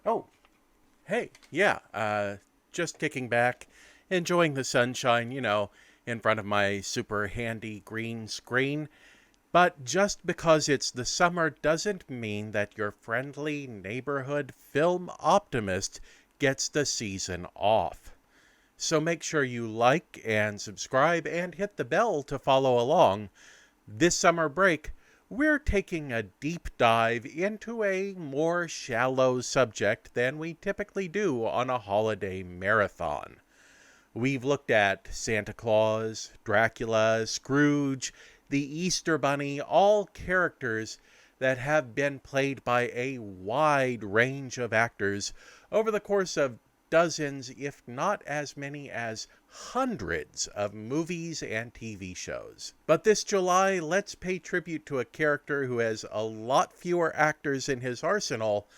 Oh, hey, yeah, just kicking back, enjoying the sunshine, in front of my super handy green screen. But just because it's the summer doesn't mean that your friendly neighborhood film optimist gets the season off. So make sure you like and subscribe and hit the bell to follow along. This summer break, we're taking a deep dive into a more shallow subject than we typically do on a holiday marathon. We've looked at Santa Claus, Dracula, Scrooge, the Easter Bunny, all characters that have been played by a wide range of actors over the course of dozens, if not as many as hundreds of movies and TV shows. But this July, let's pay tribute to a character who has a lot fewer actors in his arsenal,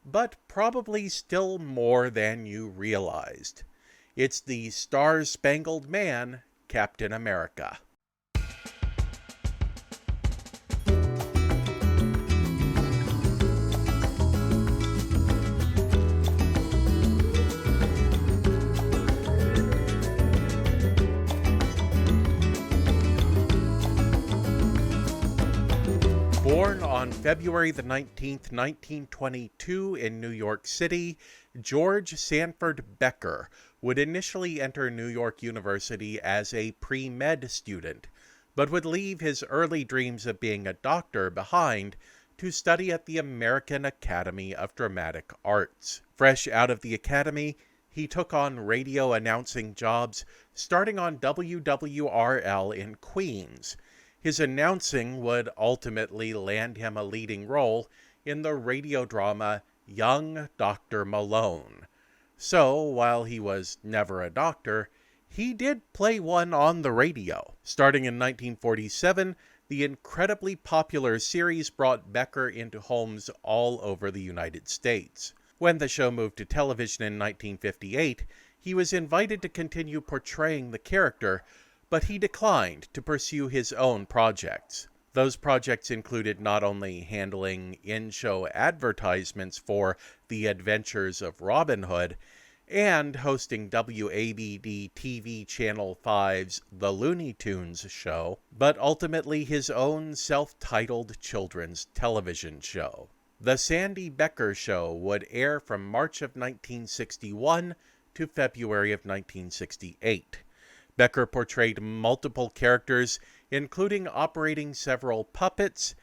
but probably still more than you realized. It's the Star-Spangled Man, Captain America. Born on February the 19th, 1922 in New York City, George Sanford Becker would initially enter New York University as a pre-med student, but would leave his early dreams of being a doctor behind to study at the American Academy of Dramatic Arts. Fresh out of the academy, he took on radio announcing jobs starting on WWRL in Queens. His announcing would ultimately land him a leading role in the radio drama Young Dr. Malone. So, while he was never a doctor, he did play one on the radio. Starting in 1947, the incredibly popular series brought Becker into homes all over the United States. When the show moved to television in 1958, he was invited to continue portraying the character, but he declined to pursue his own projects. Those projects included not only handling in-show advertisements for The Adventures of Robin Hood and hosting WABD TV Channel 5's The Looney Tunes show, but ultimately his own self-titled children's television show. The Sandy Becker Show would air from March of 1961 to February of 1968. Becker portrayed multiple characters, including operating several puppets,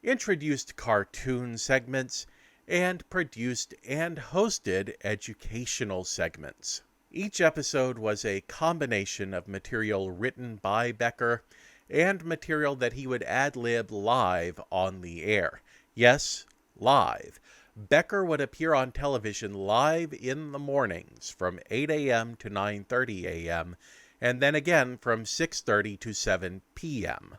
introduced cartoon segments, and produced and hosted educational segments. Each episode was a combination of material written by Becker and material that he would ad-lib live on the air. Yes, live. Becker would appear on television live in the mornings from 8 a.m. to 9:30 a.m., and then again from 6:30 to 7 p.m.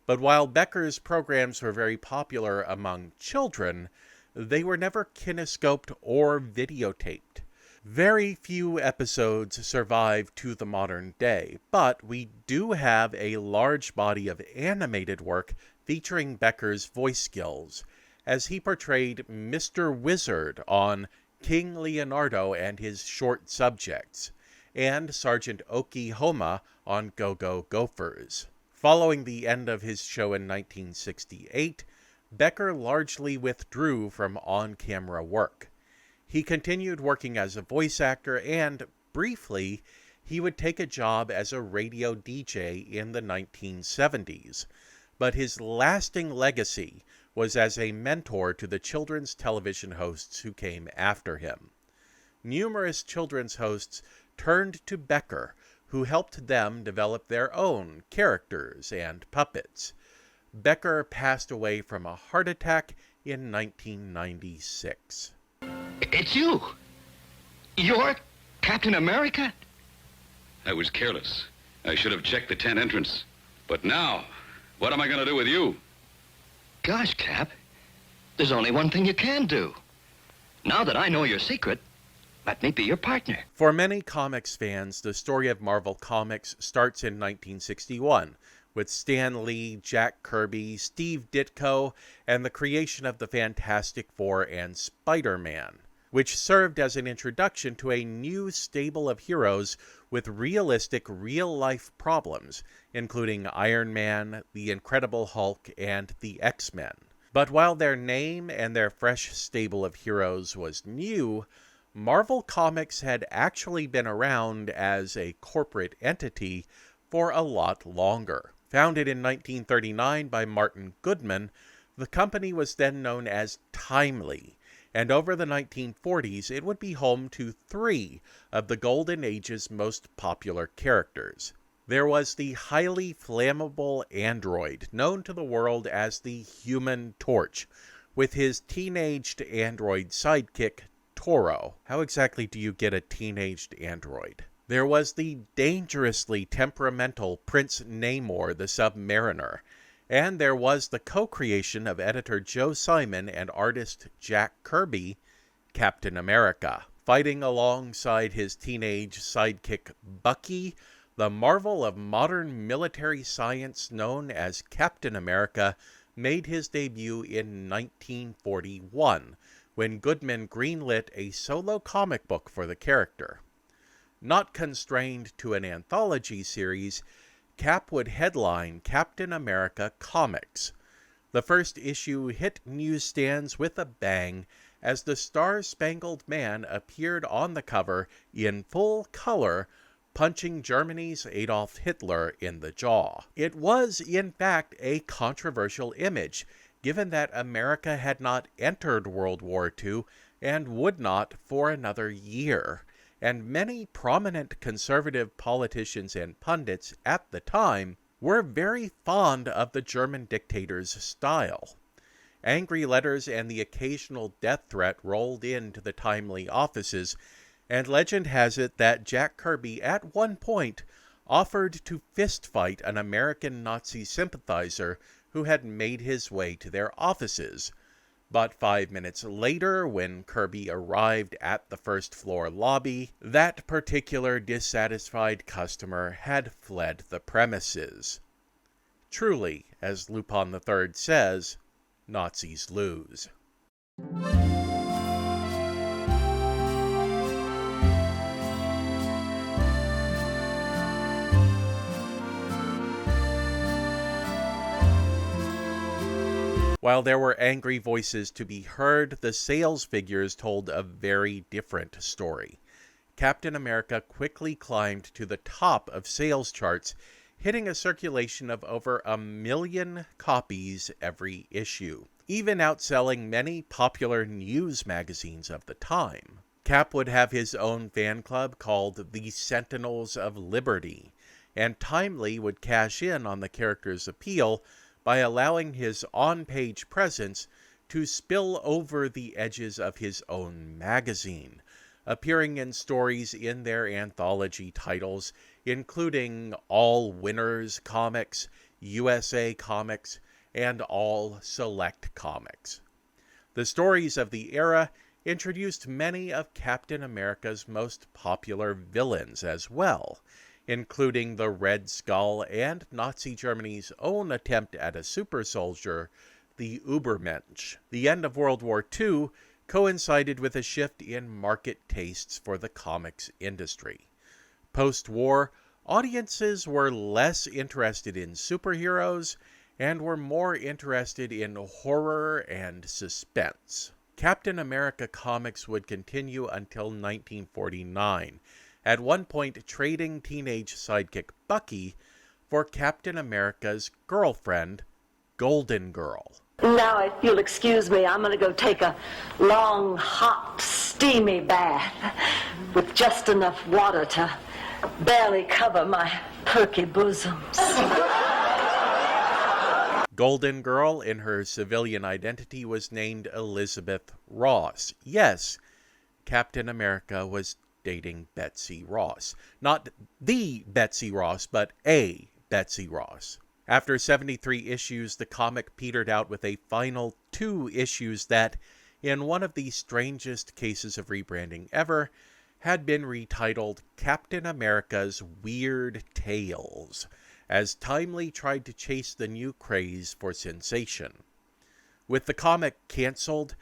But while Becker's programs were very popular among children, they were never kinescoped or videotaped. Very few episodes survive to the modern day, but we do have a large body of animated work featuring Becker's voice skills, as he portrayed Mr. Wizard on King Leonardo and His Short Subjects, and Sergeant Oklahoma on Go-Go Gophers. Following the end of his show in 1968, Becker largely withdrew from on-camera work. He continued working as a voice actor and, briefly, he would take a job as a radio DJ in the 1970s. But his lasting legacy was as a mentor to the children's television hosts who came after him. Numerous children's hosts turned to Becker, who helped them develop their own characters and puppets. Becker passed away from a heart attack in 1996. It's you! You're Captain America? I was careless. I should have checked the tent entrance. But now, what am I going to do with you? Gosh, Cap, there's only one thing you can do. Now that I know your secret, let me be your partner. For many comics fans, the story of Marvel Comics starts in 1961, with Stan Lee, Jack Kirby, Steve Ditko, and the creation of the Fantastic Four and Spider-Man. which served as an introduction to a new stable of heroes with realistic, real-life problems, including Iron Man, the Incredible Hulk, and the X-Men. But while their name and their fresh stable of heroes was new, Marvel Comics had actually been around as a corporate entity for a lot longer. Founded in 1939 by Martin Goodman, the company was then known as Timely, and over the 1940s it would be home to 3 of the Golden Age's most popular characters. There was the highly flammable android, known to the world as the Human Torch, with his teenaged android sidekick, Toro. How exactly do you get a teenaged android? There was the dangerously temperamental Prince Namor the Submariner, and there was the co-creation of editor Joe Simon and artist Jack Kirby, Captain America. Fighting alongside his teenage sidekick Bucky, the marvel of modern military science known as Captain America made his debut in 1941, when Goodman greenlit a solo comic book for the character. Not constrained to an anthology series, Cap would headline Captain America Comics. The first issue hit newsstands with a bang as the Star-Spangled Man appeared on the cover in full color, punching Germany's Adolf Hitler in the jaw. It was, in fact, a controversial image, given that America had not entered World War II and would not for another year, and many prominent conservative politicians and pundits at the time were very fond of the German dictator's style. Angry letters and the occasional death threat rolled into the Timely offices, and legend has it that Jack Kirby at one point offered to fistfight an American Nazi sympathizer who had made his way to their offices. But 5 minutes later, when Kirby arrived at the first-floor lobby, that particular dissatisfied customer had fled the premises. Truly, as Lupin III says, Nazis lose. While there were angry voices to be heard, the sales figures told a very different story. Captain America quickly climbed to the top of sales charts, hitting a circulation of over 1 million copies every issue, even outselling many popular news magazines of the time. Cap would have his own fan club called the Sentinels of Liberty, and Timely would cash in on the character's appeal by allowing his on-page presence to spill over the edges of his own magazine, appearing in stories in their anthology titles, including All Winners Comics, USA Comics, and All Select Comics. The stories of the era introduced many of Captain America's most popular villains as well, including the Red Skull and Nazi Germany's own attempt at a super soldier, the Übermensch. The end of World War II coincided with a shift in market tastes for the comics industry. Post-war, audiences were less interested in superheroes and were more interested in horror and suspense. Captain America comics would continue until 1949, at one point trading teenage sidekick Bucky for Captain America's girlfriend, Golden Girl. Now, if you'll excuse me, I'm going to go take a long, hot, steamy bath with just enough water to barely cover my perky bosoms. Golden Girl, in her civilian identity, was named Elizabeth Ross. Yes, Captain America was dating Betsy Ross. Not the Betsy Ross, but a Betsy Ross. After 73 issues, the comic petered out with a final 2 issues that, in one of the strangest cases of rebranding ever, had been retitled Captain America's Weird Tales, as Timely tried to chase the new craze for sensation. With the comic canceled,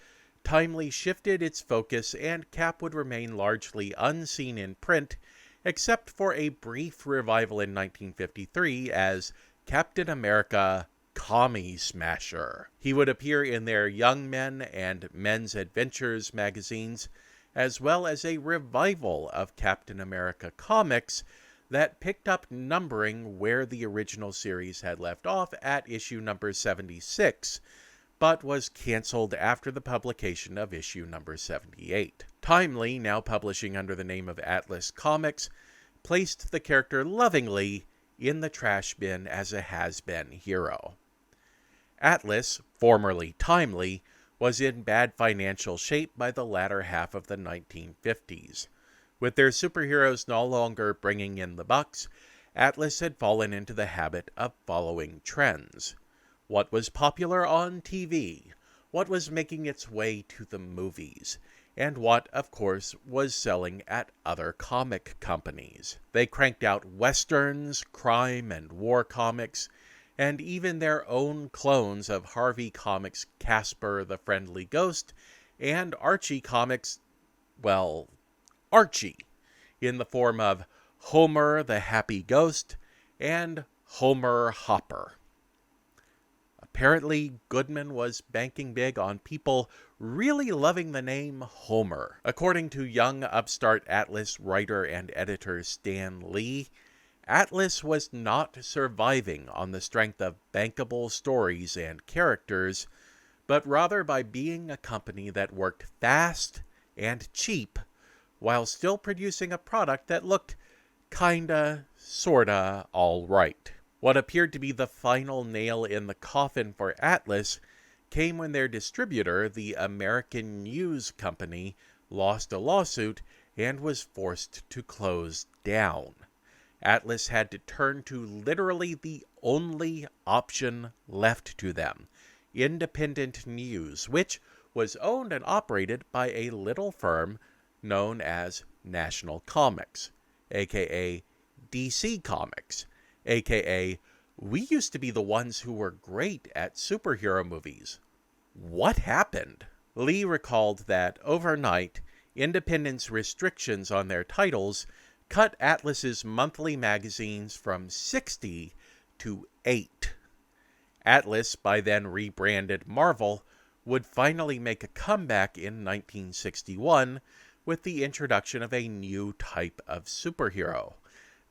Timely shifted its focus, and Cap would remain largely unseen in print, except for a brief revival in 1953 as Captain America Commie Smasher. He would appear in their Young Men and Men's Adventures magazines, as well as a revival of Captain America comics that picked up numbering where the original series had left off at issue number 76, but was canceled after the publication of issue number 78. Timely, now publishing under the name of Atlas Comics, placed the character lovingly in the trash bin as a has-been hero. Atlas, formerly Timely, was in bad financial shape by the latter half of the 1950s. With their superheroes no longer bringing in the bucks, Atlas had fallen into the habit of following trends. What was popular on TV, what was making its way to the movies, and what, of course, was selling at other comic companies. They cranked out westerns, crime and war comics, and even their own clones of Harvey Comics' Casper the Friendly Ghost and Archie Comics, well, Archie, in the form of Homer the Happy Ghost and Homer Hopper. Apparently, Goodman was banking big on people really loving the name Homer. According to young upstart Atlas writer and editor Stan Lee, Atlas was not surviving on the strength of bankable stories and characters, but rather by being a company that worked fast and cheap while still producing a product that looked kinda, sorta, all right. What appeared to be the final nail in the coffin for Atlas came when their distributor, the American News Company, lost a lawsuit and was forced to close down. Atlas had to turn to literally the only option left to them, independent news, which was owned and operated by a little firm known as National Comics, aka DC Comics, aka we used to be the ones who were great at superhero movies. What happened? Lee recalled that overnight, Independent's restrictions on their titles cut Atlas's monthly magazines from 60 to 8. Atlas, by then rebranded Marvel, would finally make a comeback in 1961 with the introduction of a new type of superhero.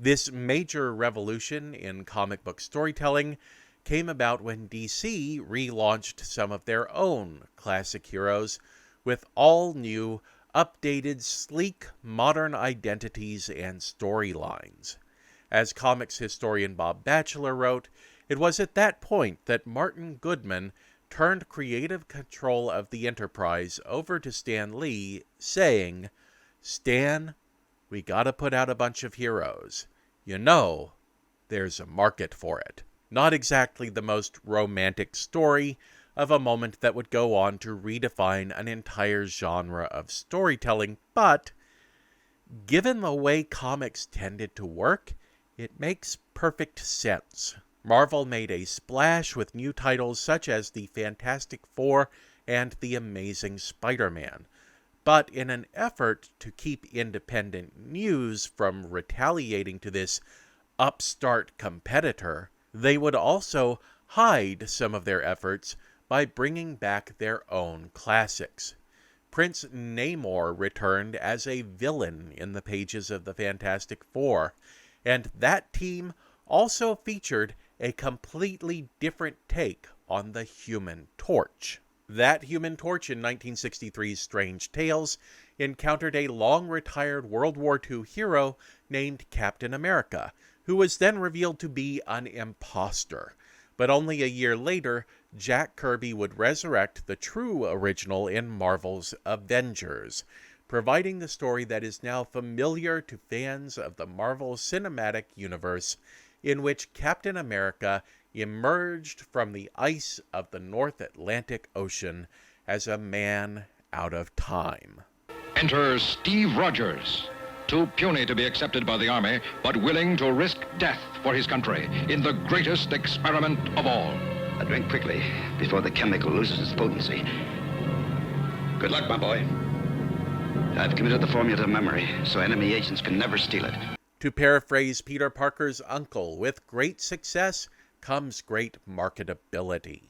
This major revolution in comic book storytelling came about when DC relaunched some of their own classic heroes with all new, updated, sleek, modern identities and storylines. As comics historian Bob Batchelor wrote, it was at that point that Martin Goodman turned creative control of the enterprise over to Stan Lee, saying, "Stan, we gotta put out a bunch of heroes. You know, there's a market for it." Not exactly the most romantic story of a moment that would go on to redefine an entire genre of storytelling, but given the way comics tended to work, it makes perfect sense. Marvel made a splash with new titles such as the Fantastic Four and the Amazing Spider-Man. But in an effort to keep independent news from retaliating to this upstart competitor, they would also hide some of their efforts by bringing back their own classics. Prince Namor returned as a villain in the pages of the Fantastic Four, and that team also featured a completely different take on the Human Torch. That Human Torch in 1963's Strange Tales encountered a long-retired World War II hero named Captain America, who was then revealed to be an imposter. But only a year later, Jack Kirby would resurrect the true original in Marvel's Avengers, providing the story that is now familiar to fans of the Marvel Cinematic Universe, in which Captain America emerged from the ice of the North Atlantic Ocean as a man out of time. Enter Steve Rogers, too puny to be accepted by the Army, but willing to risk death for his country in the greatest experiment of all. Drink quickly before the chemical loses its potency. Good luck, my boy. I've committed the formula to memory, so enemy agents can never steal it. To paraphrase Peter Parker's uncle, with great success comes great marketability.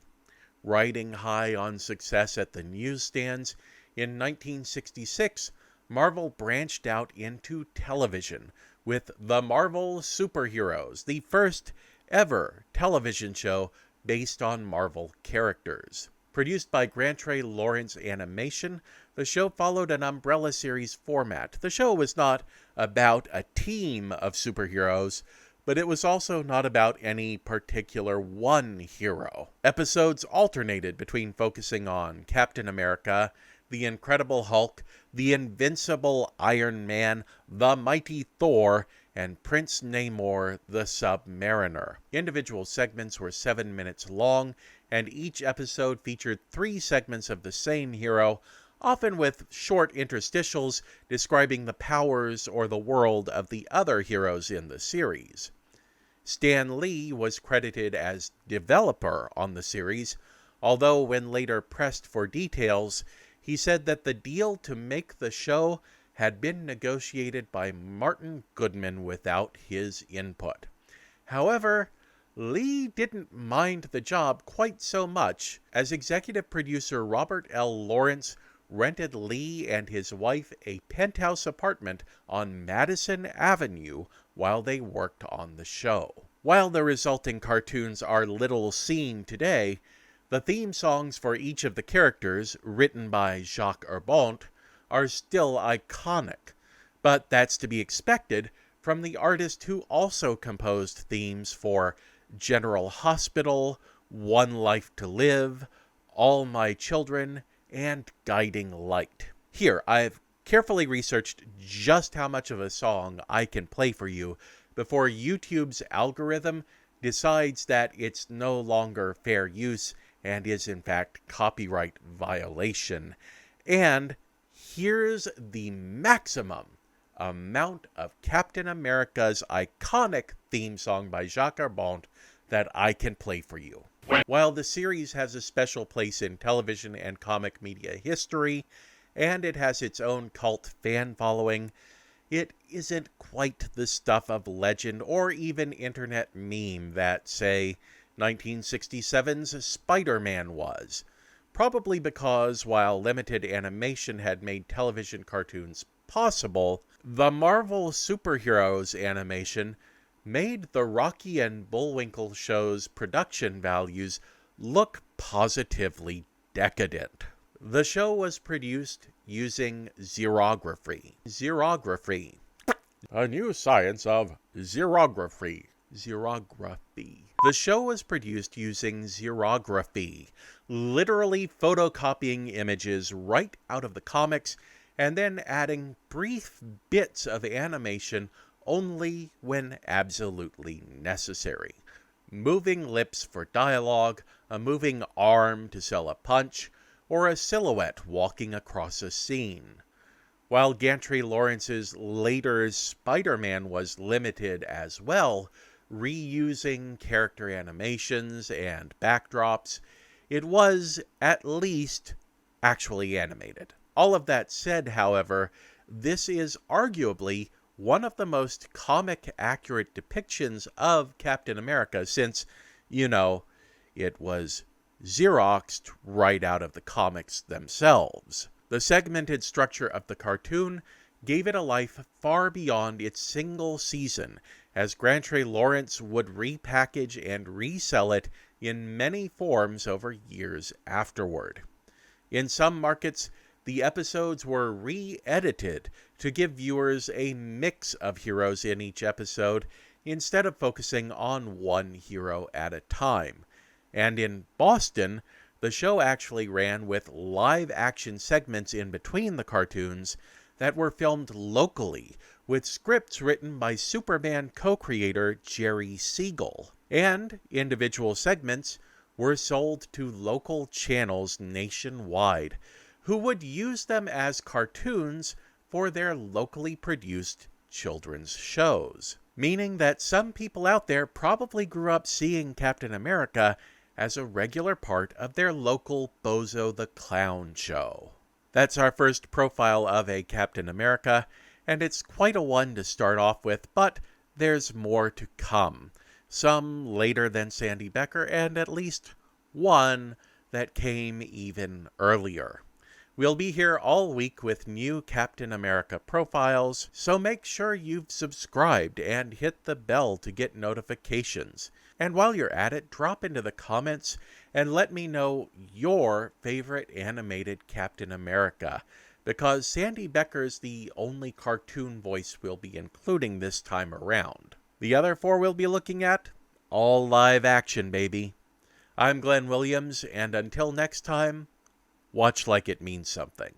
Riding high on success at the newsstands, in 1966, Marvel branched out into television with The Marvel Superheroes, the first ever television show based on Marvel characters. Produced by Grantrey Lawrence Animation, the show followed an umbrella series format. The show was not about a team of superheroes, but it was also not about any particular one hero. Episodes alternated between focusing on Captain America, the Incredible Hulk, the Invincible Iron Man, the Mighty Thor, and Prince Namor the Submariner. Individual segments were 7 minutes long, and each episode featured 3 segments of the same hero, often with short interstitials describing the powers or the world of the other heroes in the series. Stan Lee was credited as developer on the series, although when later pressed for details, he said that the deal to make the show had been negotiated by Martin Goodman without his input. However, Lee didn't mind the job quite so much, as executive producer Robert L. Lawrence rented Lee and his wife a penthouse apartment on Madison Avenue while they worked on the show. While the resulting cartoons are little seen today, the theme songs for each of the characters, written by Jacques Herbont, are still iconic, but that's to be expected from the artist who also composed themes for General Hospital, One Life to Live, All My Children, and Guiding Light. Here, I've carefully researched just how much of a song I can play for you before YouTube's algorithm decides that it's no longer fair use and is in fact copyright violation. And here's the maximum amount of Captain America's iconic theme song by Jacques Herbont that I can play for you. While the series has a special place in television and comic media history, and it has its own cult fan following, it isn't quite the stuff of legend or even internet meme that, say, 1967's Spider-Man was. Probably because, while limited animation had made television cartoons possible, the Marvel Superheroes animation made the Rocky and Bullwinkle show's production values look positively decadent. The show was produced using xerography. Xerography. A new science of xerography. Xerography. The show was produced using xerography, literally photocopying images right out of the comics and then adding brief bits of animation only when absolutely necessary. Moving lips for dialogue, a moving arm to sell a punch, or a silhouette walking across a scene. While Gantry Lawrence's later Spider-Man was limited as well, reusing character animations and backdrops, it was, at least, actually animated. All of that said, however, this is arguably one of the most comic-accurate depictions of Captain America since, it was Xeroxed right out of the comics themselves. The segmented structure of the cartoon gave it a life far beyond its single season, as Grantrey Lawrence would repackage and resell it in many forms over years afterward. In some markets, the episodes were re-edited to give viewers a mix of heroes in each episode instead of focusing on one hero at a time. And in Boston, the show actually ran with live-action segments in between the cartoons that were filmed locally, with scripts written by Superman co-creator Jerry Siegel. And individual segments were sold to local channels nationwide, who would use them as cartoons for their locally produced children's shows. Meaning that some people out there probably grew up seeing Captain America as a regular part of their local Bozo the Clown show. That's our first profile of a Captain America, and it's quite a one to start off with, but there's more to come. Some later than Sandy Becker, and at least one that came even earlier. We'll be here all week with new Captain America profiles, so make sure you've subscribed and hit the bell to get notifications. And while you're at it, drop into the comments and let me know your favorite animated Captain America, because Sandy Becker's the only cartoon voice we'll be including this time around. The other four we'll be looking at, all live action, baby. I'm Glenn Williams, and until next time, watch like it means something.